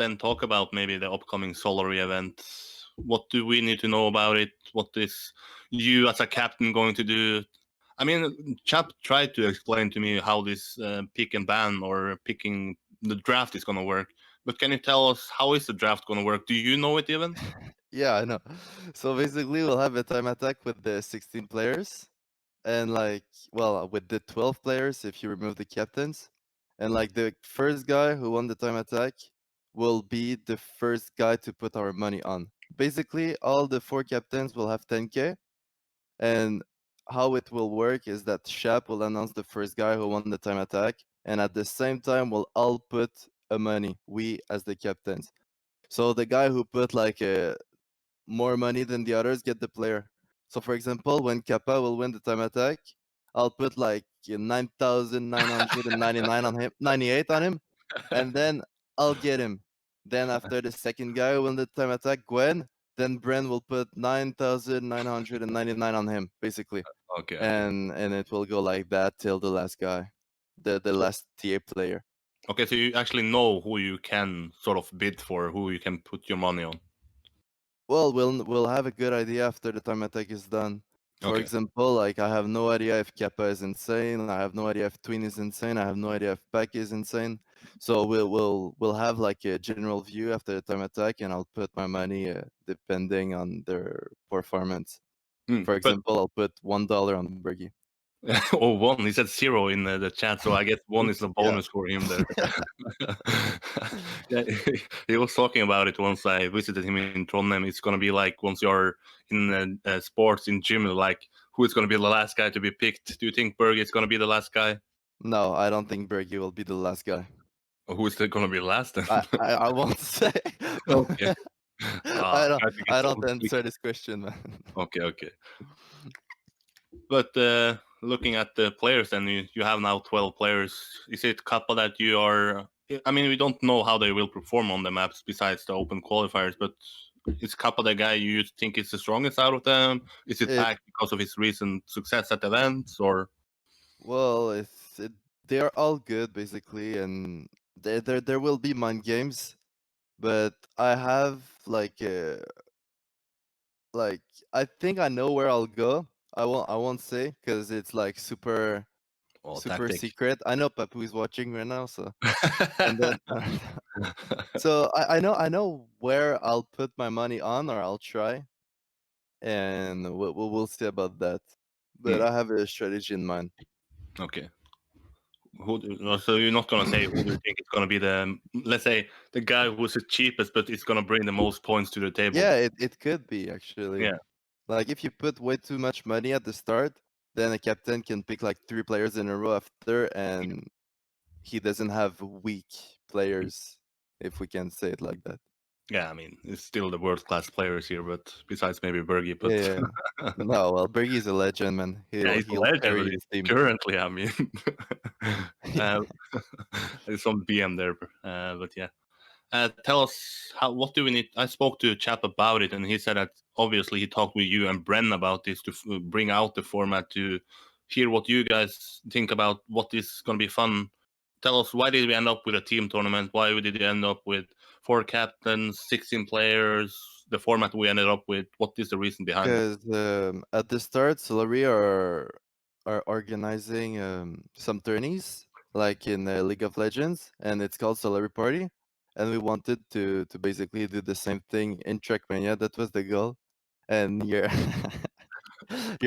then talk about maybe the upcoming Solary event. What do we need to know about it? What is you as a captain going to do? I mean, Chap tried to explain to me how this pick and ban or picking the draft is going to work. But can you tell us how is the draft going to work? Do you know it even? Yeah, I know. So basically, we'll have a time attack with the 16 players, and with the 12 players if you remove the captains, and the first guy who won the time attack will be the first guy to put our money on. Basically, all the 4 captains will have 10k, and how it will work is that Shap will announce the first guy who won the time attack, and at the same time, we'll all put a money, we as the captains. So the guy who put more money than the others get the player. So for example, when Kappa will win the time attack, I'll put 9,999 on him, 98 on him, and then I'll get him. Then after the second guy will win the time attack, Gwen, then Bren will put 9,999 on him, basically. Okay, okay. And it will go like that till the last guy, the So, last TA player. okay, so you actually know who you can sort of bid for, who you can put your money on. Well, we'll have a good idea after the time attack is done. For Okay. example, I have no idea if Kappa is insane. I have no idea if Twin is insane. I have no idea if Pack is insane. So we'll have a general view after the time attack, and I'll put my money depending on their performance. For But example, I'll put $1 on Bergie. oh, one. He said zero in the chat, so I guess one is Oops, a yeah. bonus for him there. Yeah, he was talking about it once I visited him in Trondheim. It's gonna be like once you're in sports in gym, like who is gonna be the last guy to be picked? Do you think Berg is gonna be the last guy, No, I don't think Bergie will be the last guy. or who is gonna be last then? I won't say. Okay. I don't Try to get I some don't quick. answer this question, man. Okay, okay. But looking at the players, then you have now 12 players. Is it Kappa that you are? I mean, we don't know how they will perform on the maps besides the open qualifiers, but is Kappa the guy you think is the strongest out of them? Is it It Pack because of his recent success at events, or Well, they are all good basically, and there will be mind games, but I have like I think I know where I'll go. I won't say because it's super or super tactic? secret. I know Papu is watching right now, so and then so I know where I'll put my money on, or I'll try, and we'll see about that. But Hmm, I have a strategy in mind. okay. So you're not gonna say who do you think is gonna be the, let's say, the guy who's the cheapest, but it's gonna bring the most points to the table. Yeah, it could be actually. Yeah. Like if you put way too much money at the start, then a captain can pick 3 players in a row after, and he doesn't have weak players, if we can say it like that. Yeah, I mean, it's still the world-class players here, but besides maybe Bergie, Yeah, but yeah. No, well, Bergie's a legend, man. yeah, He'll he's a he'll legend, carry but his team. currently, I mean, Yeah. uh, there's some BM there, but yeah. Tell us what do we need? I spoke to a chap about it, and he said that obviously he talked with you and Bren about this to bring out the format to hear what you guys think about what is going to be fun. Tell us, why did we end up with a team tournament? Why did we end up with 4 captains, 16 players? The format we ended up with. What is the reason behind it? Because at the start, Solary are organizing some tourneys like in League of Legends, and it's called Solary Party. And we wanted to basically do the same thing in Trackmania. That was the goal. And your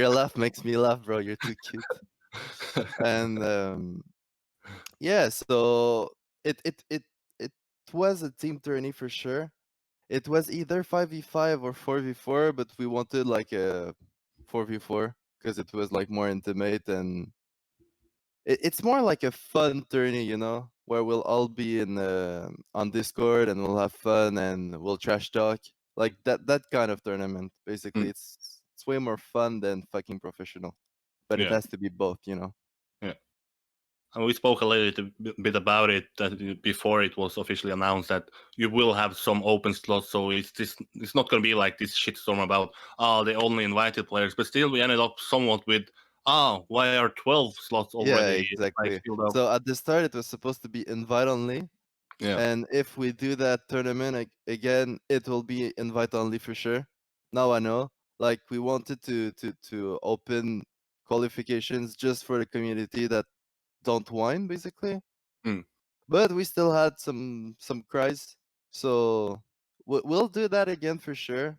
laugh makes me laugh, bro. You're too cute. And yeah, so it was a team tourney for sure. It was either 5v5 or 4v4, but we wanted a 4v4 because it was more intimate, and it's more like a fun tourney, where we'll all be in on Discord, and we'll have fun, and we'll trash talk. Like that kind of tournament. Basically, Mm, it's way more fun than fucking professional. But it yeah, has to be both. yeah. And we spoke a little bit about it before it was officially announced that you will have some open slots. So it's not going to be like this shitstorm about they only invited players. But still, we ended up somewhat with why are 12 slots Yeah, already like exactly. filled up? So at the start, it was supposed to be invite only, Yeah. And if we do that tournament again, it will be invite only for sure. Now I know. Like we wanted to open qualifications just for the community that don't whine, basically. Mm. But we still had some cries, so we'll do that again for sure.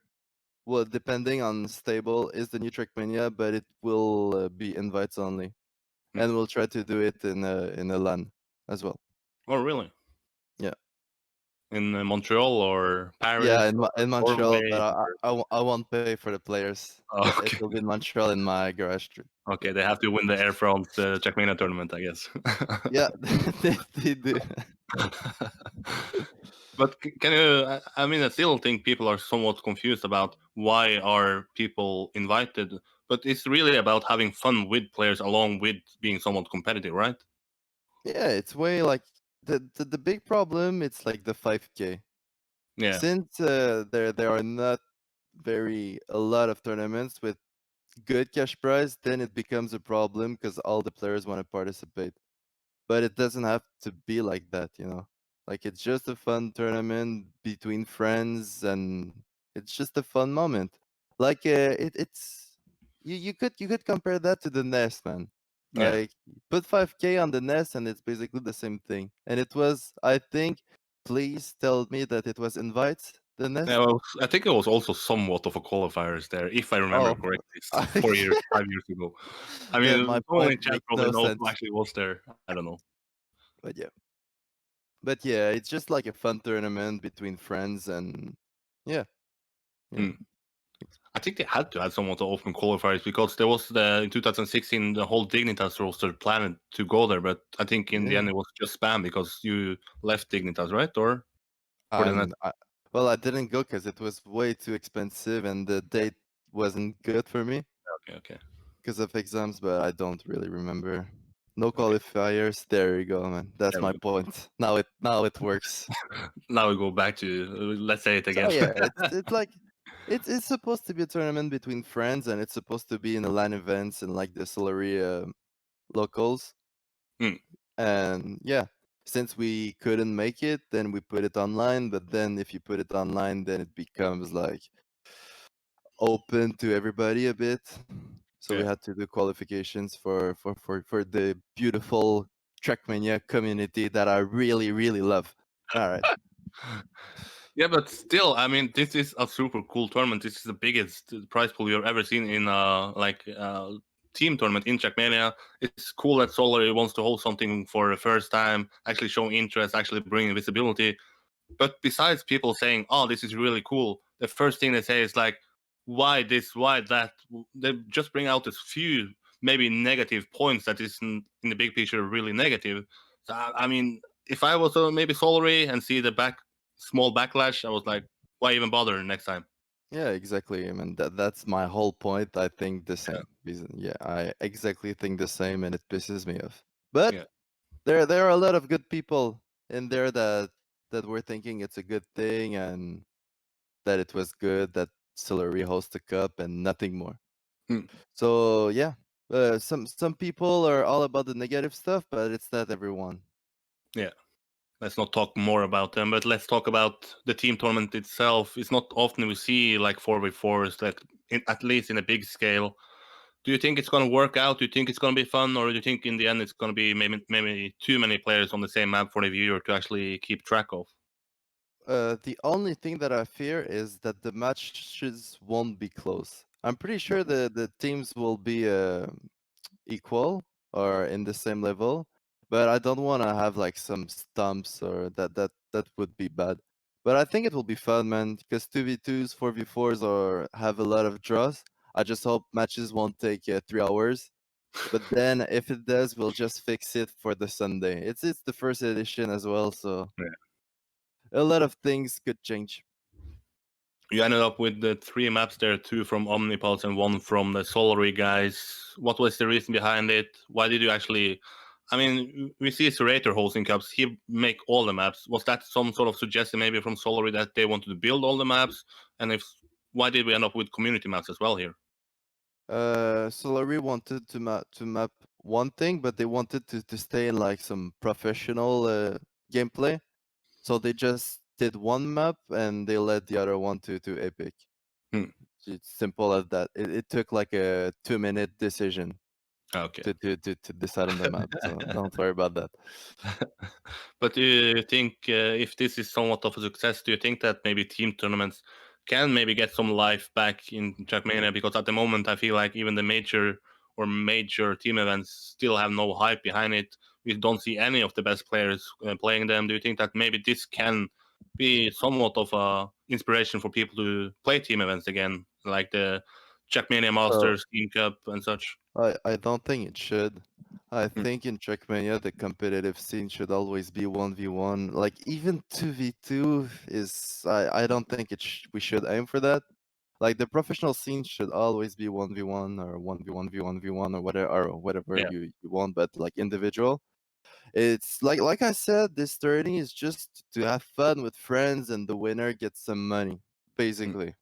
Well, depending on stable is the new Trackmania, but it will be invites only, Mm. and we'll try to do it in a LAN as well. Oh, really? Yeah. In Montreal or Yeah, Paris or in Montreal, Norway? but Or... I won't pay for the players. Oh, It okay. will be in Montreal in my garage. Okay, they have to win the Air France Trackmania tournament, I guess. Yeah, they do. But can you? I mean, I still think people are somewhat confused about why are people invited. But it's really about having fun with players, along with being somewhat competitive, right? Yeah, it's way like the big problem. It's like the 5K. Yeah, Since there are not very a lot of tournaments with good cash prize, then it becomes a problem because all the players want to participate. But it doesn't have to be like that, you know. Like it's just a fun tournament between friends, and it's just a fun moment. Like it's you could compare that to the nest, man. yeah. Like put 5K on the nest, and it's basically the same thing. And it was, I think, please tell me that it was invites the Yeah, nest. well, I think it was also somewhat of a qualifiers there, if I remember Oh, correctly. It's 4 years, 5 years ago. I then my mean, someone point in chat makes probably no knows who sense. actually was there. I don't know. But yeah. But yeah, it's just like a fun tournament between friends, and yeah, yeah. Hmm. I think they had to add somewhat of open qualifiers because there was the in 2016 the whole Dignitas roster planned to go there, but I think in the Yeah. end it was just spam because you left Dignitas, right? Or for the net? I well, I didn't go because it was way too expensive and the date wasn't good for me Okay, okay, because of exams, but I don't really remember. No okay. qualifiers. There you go, man. That's There we my go. point. Now it works. Now we go back to let's say it So again. yeah, it's like it's supposed to be a tournament between friends, and it's supposed to be in the LAN events and like the Solary locals. Hmm, And yeah, since we couldn't make it, then we put it online. But then if you put it online, then it becomes like open to everybody a bit. So we yeah. had to do qualifications for the beautiful Trackmania community that I really, really love. All right. Yeah, but still, I mean, this is a super cool tournament. This is the biggest prize pool you've ever seen in team tournament in Trackmania. It's cool that Solary wants to hold something for the first time, actually showing interest, actually bringing visibility. But besides people saying, "Oh, this is really cool," the first thing they say is like, "Why this? Why that?" They just bring out this few maybe negative points that isn't in the big picture really negative. So I mean, if I was maybe Solary and see the small backlash, I was like, "Why even bother next time?" Yeah, exactly. I mean that's my whole point. I think the Yeah, same. Yeah, I exactly think the same, and it pisses me off. But yeah, there are a lot of good people in there that were thinking it's a good thing, and that it was good that Solary host the cup and nothing more. Hmm. So yeah, some people are all about the negative stuff, but it's not everyone. yeah. Let's not talk more about them, but let's talk about the team tournament itself. It's not often we see like 4v4s, like at least in a big scale. Do you think it's going to work out? Do you think it's going to be fun, or do you think in the end it's going to be maybe too many players on the same map for the viewer to actually keep track of? The only thing that I fear is that the matches won't be close. I'm pretty sure the teams will be equal or in the same level, but I don't want to have like some stumps or that would be bad. But I think it will be fun, man, because 2v2s, 4v4s or have a lot of draws. I just hope matches won't take 3 hours. But then if it does, we'll just fix it for the Sunday. It's the first edition as well, so Yeah. a lot of things could change. You ended up with the three maps there, two from Omnipulse and one from the Solary guys. What was the reason behind it? Why did you actually? I mean, we see Serrator hosting cups. He make all the maps. Was that some sort of suggestion maybe from Solary that they wanted to build all the maps? And if why did we end up with community maps as well here? Solary wanted to map one thing, but they wanted to stay in like some professional gameplay. So they just did one map and they led the other one to Epic. Hmm. It's simple as that. It took like a 2-minute decision Okay. to decide on the map. So don't worry about that. But do you think if this is somewhat of a success, do you think that maybe team tournaments can maybe get some life back in Trackmania? Because at the moment, I feel like even the major team events still have no hype behind it. We don't see any of the best players playing them. Do you think that maybe this can be somewhat of a inspiration for people to play team events again, like the Trackmania So Masters, Team Cup, and such? I don't think it should. I Hmm. think in Trackmania the competitive scene should always be 1v1. Like even 2v2 is I don't think we should aim for that. Like the professional scene should always be 1v1 or 1v1v1v1 or whatever Yeah. you want, but like individual. It's like I said, this tourney is just to have fun with friends and the winner gets some money, Hmm. basically.